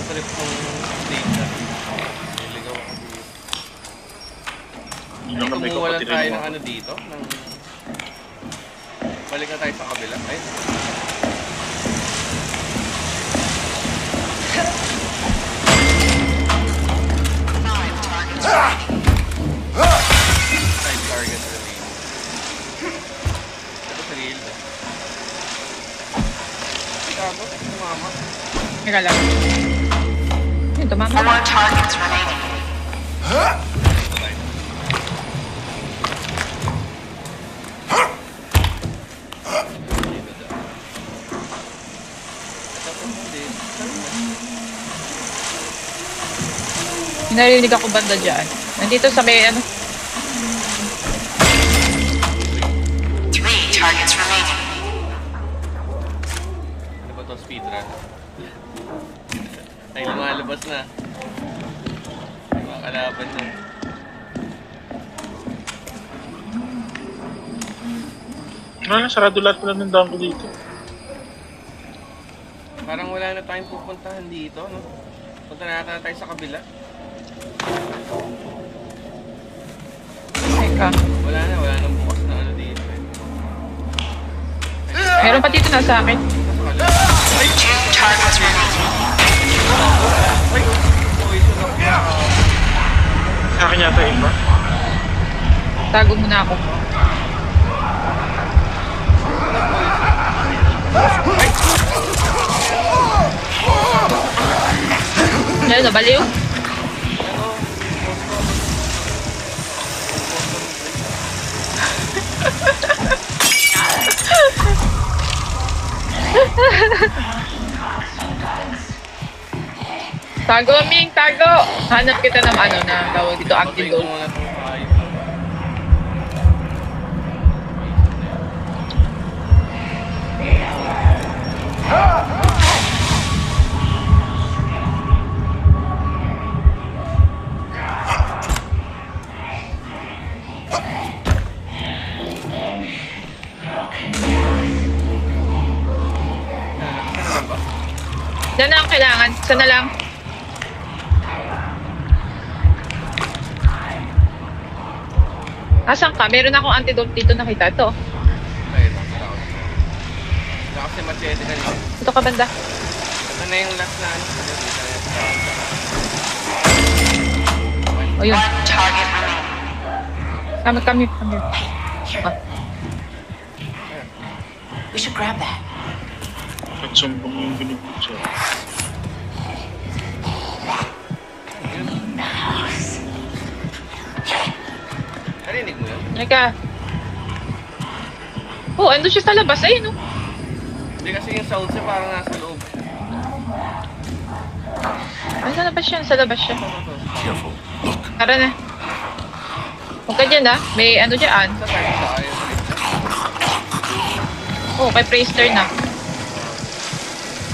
ang trip ng data. Niligaw ako dito. Ay, kumuha lang tayo ng ano dito. Balik na tayo sa kabila. Ay. Side target release. Ito sa real ba? Ikago, tumama. Teka lang. Yun, tumama. 4 targets remaining. Narinig ako banda dyan. Nandito sa may ano. 3 targets remaining. Ano ba ito? Speedrun? Ay, lumalabas na. Mga kalaban na. Wala, sarado lahat pala ng daan ko dito. Parang wala na tayong pupuntahan dito, no? Punta na natin tayo sa kabila. Teka. Wala nang bukas na ano dito eh. Meron pa dito na sa akin. Nasa kabila. 2 targets remaining. Ay! Poison ako na. Sa akin yata iba. Tago muna ako. Ano, nabaliw? Tago, Ming! Tago! Hanap kita ng ano na tawag dito, Patay ko antidote. muna itong hayop. Yan na ang kailangan. Sana lang. Asan ka? Meron akong antidote dito, nakita ito. Ay, ito. Wala kasi machete kanina. Ito ka banda. Ito na yung last na ano. O yun. 1 target remaining. Kami. Ah. We should grab that. Nagsumbong yung binibig siya. Narinig mo yun? Teka. Oh, ando siya sa labas. Ayun, oh. Hindi kasi yung sound siya parang nasa loob. Ay, sa labas siya. Sa labas siya. Careful. Tara na. Huwag ka dyan, ah. May ano dyan. Sa tayo sa ayaw. Oh, kay Praester na.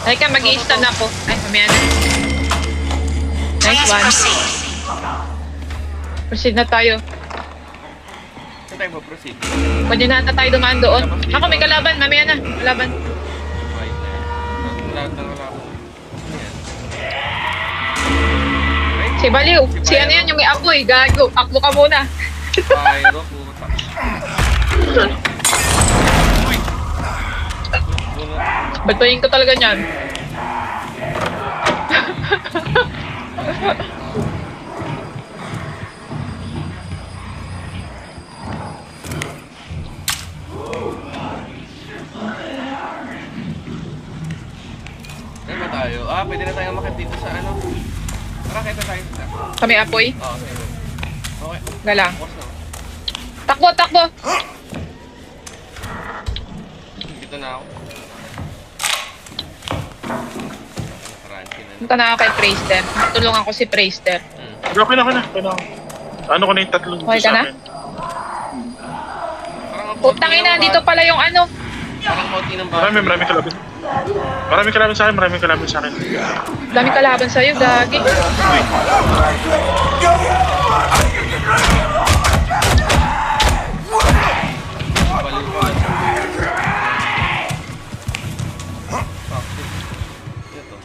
Teka, mag-i-stun ako. Ay, mamaya na. Nice Please one. proceed. Proceed na tayo. Saan tayo proceed? Pwede na ata tayo dumaan doon. Ako, may kalaban. Mamaya na. Kalaban. Right na yan. Lahat ng kalaban. Si Baliw. Si ano yan, yung may apoy. Gago. Akbo ka muna. Pyro, puta. Uy! Batayin ko talaga niyan. Saan ba tayo? Pwede na tayo makit dito sa ano. Tara, kita tayo. Kami apoy. Oo, sige. Okay. Galang. Bukas na. Takbo. Dito na ako. Crunchy na. Punta na ako kay Praester. Tulungan ko si Praester. Okay na. Ano ko na yung tatlong dito Okay ka sa na? akin? Parang ang Putang ina, dito pala yung ano. Parang konti ng bago. Maraming kalaban. Maraming kalaban sa akin. Dami kalaban sa'yo, gagi. Baliwan. Ito.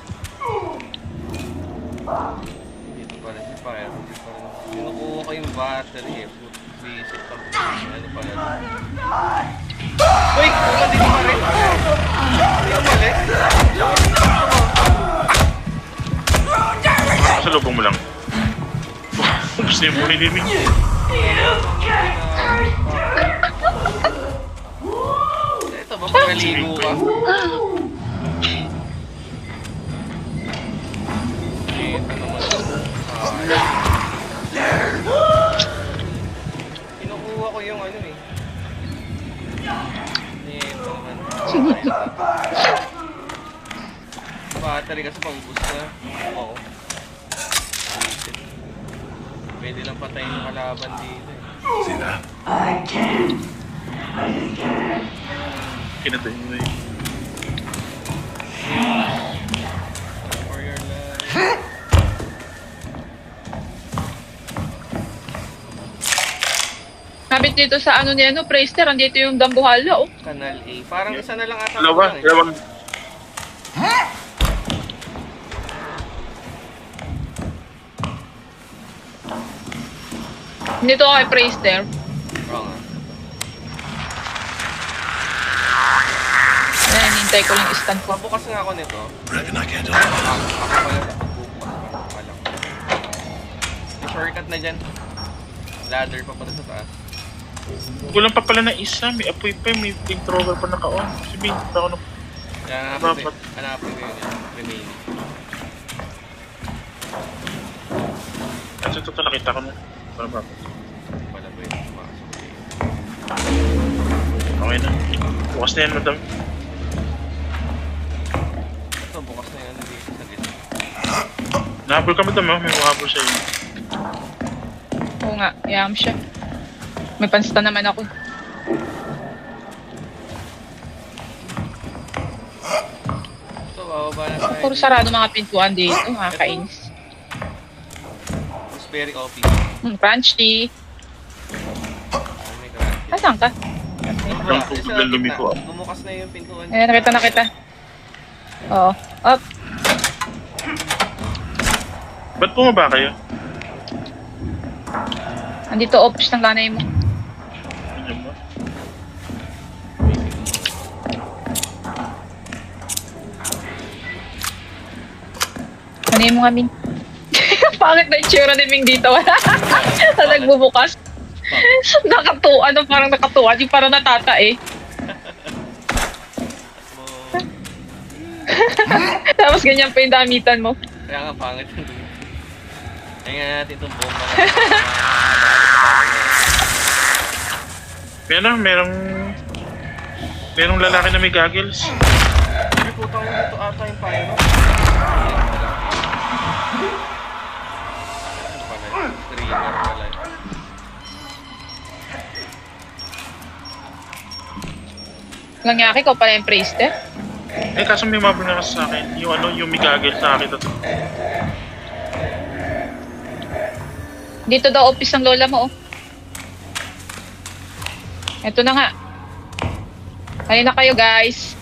Pasalubong mo lang. Gusto yung muli ni Ming. Ito ba pag naligo ka? Ito naman. Kinukuha ko yung ano eh. Ito naman. Battery kasi pag-ubus na. Oo. Pwede lang patayin ng kalaban dito eh. Kinatayin mo na yun. For your life. Habit dito sa ano niya, no, Praister, andito yung Dambuhala, oh. Kanal A. Parang isa na lang ata. Dalawa, lang eh. dalawang. Dito ako kay Praister. Oo nga. Ayan, hinintay ko lang yung stand ko. Pabukas nga ako nito. Reckon I can't Ako pala sa pagbubukas. Alam. May shortcut na dyan. Ladder pa pala sa taas. Kulang pa pala na isa. May apoy pa. May flamethrower pa naka-on. Sabihin, hindi ako na... Kaya Dapat. hanapin ko yun. Remain. Kasi ito nakita ko na. Para ba? Wala ba yun? Pumasok eh. Okay na. Bukas na yan, madam. Ito, bukas na yan. Dito sa gitna. Nahabol ka, madam, ha? May mahabol sa'yo. Oo nga, yam siya. May pansta naman ako. Ito, bababa na tayo. Puro sarado mga pintuan dito, nakakainis. Raspberry office. Crunchy. May garage. Asan ka? Ang tubig lang lumiko, ah. Bumukas na yung pintuan. Ayan, nakita na kita. Oo. Up. Ba't bumaba kayo? Andito office ng lanay mo. Ano ba? Ano yung mga Ming? Pangit na yung tsura ni Ming dito. Sa nagbubukas. Nakatuwa, ano parang nakatuwa. Yung parang natata eh. Tapos ganyan pa yung damitan mo. Kaya nga pangit yung dumi. Kaya nga natin itong bomba na. Merong lalaki na may goggles. Ay, putang mo dito ata yung pyro. Ano pala yun? Streamer pala yun. Nangyaki ko pala yung Praister. Eh, kaso may mabul na kasi sa akin. Yung ano, yung may goggles na akin. Dito daw office ng lola mo, oh. Ito na nga. Kaya na kayo, guys.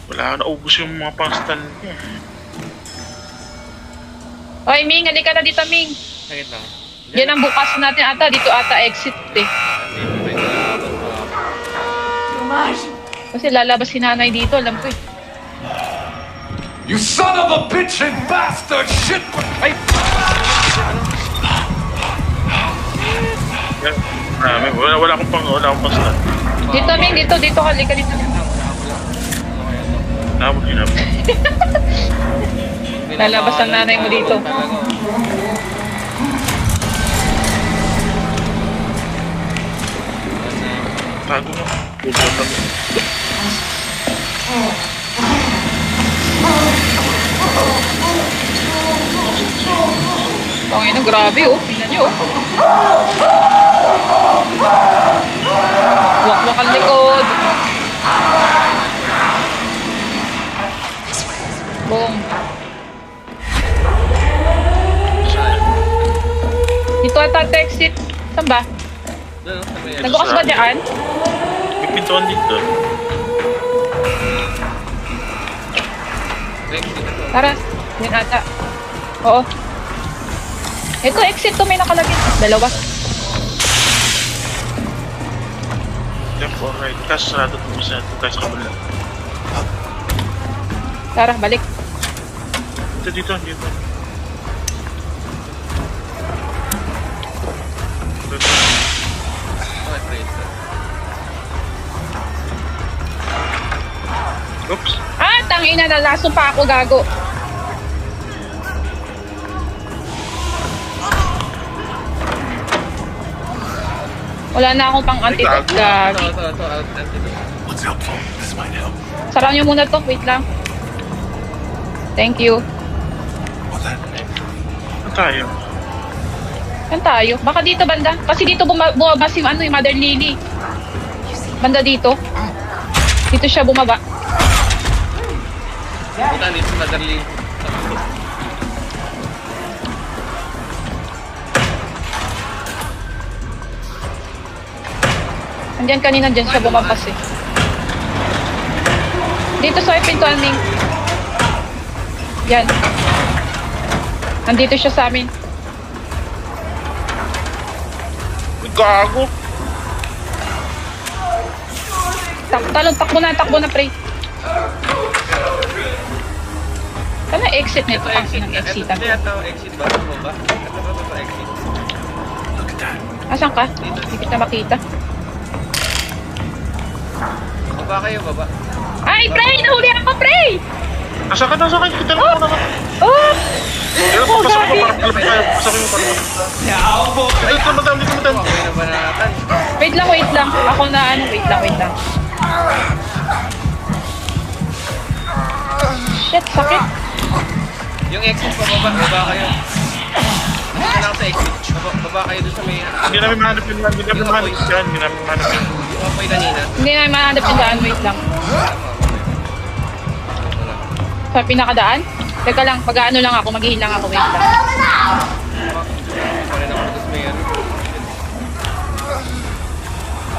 Wala, naubos yung mga pang-stand ko. Oy, Ming, halika na dito, Ming. Sakit lang. Yan ang bukas natin ata. Dito ata exit, eh. Hindi pa ito. Kasi lalabas si nanay dito, alam ko, eh. You son of a bitch and bastard shit! Ay! Yan, marami. Wala akong pang-stand. Dito, Ming, dito. Halika dito. Nabot yun, nabot. Lalabas ang nanay mo dito. Tago na. Pupunta mo. Panginoon, grabe, oh. Tingnan nyo, oh. Wakwak ang likod. Boom. Dito ata exit. Saan ba? Doon, sa may Nagbukas ba dyan? May pintuan dito. Tara. Yan ata. Oo. Ito, exit to. May nakalagay. Dalawa. Left or right. Kaso sarado ito sa kabila. Tara, balik. Dito. Okay, tracer. Oops. Ah, tangina na. Laso pa ako, gago. Wala na akong pang antidote, Ito, gagi. antidote. What's helpful? This might help. Saraw nyo muna to. Wait lang. Thank you. What's that? Ano tayo? Saan tayo? Baka dito banda. Kasi dito bumabas yung ano, yung Mother Lily. Banda dito. Dito siya bumaba. Puta, dito madali. Andiyan kanina dyan siya bumabas eh. Dito sa pintuan Ming. Yan. Nandito siya sa amin. Gago. Takbo na, pre. Ano exit nito? Ito Ang exit. sinang exitan ko. Ito exit ba? Ito ba? Ito exit. Look at that. Asan ka? Hindi kita makita. Baba kayo, baba. Ay, pre! Nahuli ako, pre! Asa ka? Kita na ako naman. Oh! Pero Oh, pasok mo gagi. para palapit tayo. Pasok mo para Ay, dito madam. Okay na ba natin? Wait lang. Ako na ano, wait lang. Shit, sakit. Yung exit pa, baba kayo. Dito lang sa exit. Baba kayo doon sa may... Hindi namin mahanap yun. Hindi namin mahanap yun. Yung apoy kanina. Hindi na mahanap yung daan, wait lang. Sa pinakadaan? Teka lang, pag-ano lang ako, mag-heal lang ako, wait lang. Wala na ako doon sa may ano.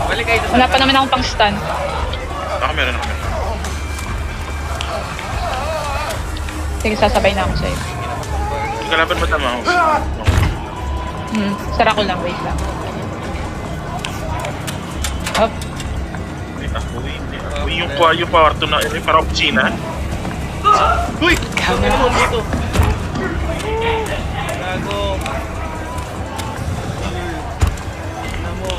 Balik kayo doon sa... Wala pa naman akong pang-stun. Ako meron. Sige, sasabay na ako sa'yo. Kalaban mo tama ako. Sara ko lang, wait lang. Up. Uy, yung kwarto na, yung parang opisina. Uy! Ano naman dito? Gago. Ano mo?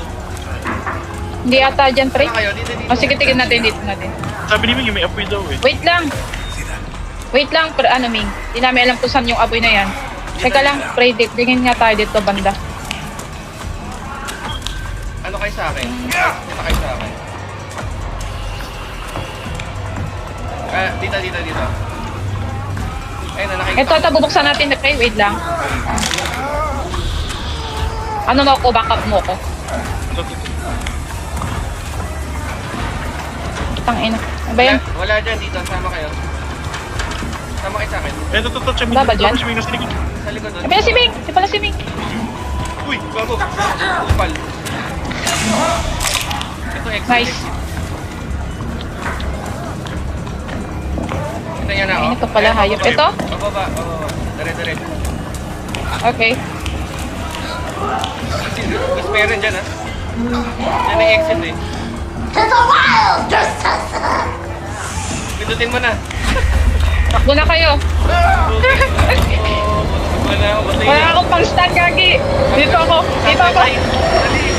Hindi ata dyan, pre. Ano kayo? Dito. O sige, tignan natin, dito natin. Sabi ni Ming, may apoy daw eh. Wait lang, pre, ano, Ming. Hindi namin alam kung saan yung apoy na yan. Teka lang, pre, tingin nga tayo dito, banda. Ano kayo sa akin? Dito kayo sa akin. Dito. Ayun na, nakikita. Ito, bubuksan natin, pre, wait lang. Ano mo ako, backup mo ko. Tangina. Ano ba yan? Wala dyan dito. Sama kayo. Sama kayo sa akin. Ito, Ming. Wala ba dyan? Si Ming nasa likod. Sa likod doon. Ay, pala si Ming! Di pala si Ming! Uy! Bago! Upal. Ito, exit. Nice. Kita niya na, Ay, ito pala, hayop. Ito? Bababa. Dire. Okay. Mas meron dyan, ha? Dyan ang exit, eh. Pindutin mo na. Takbo na kayo. Wala na ako. Wala akong pang-stun, gagi. Dito ako. Dali.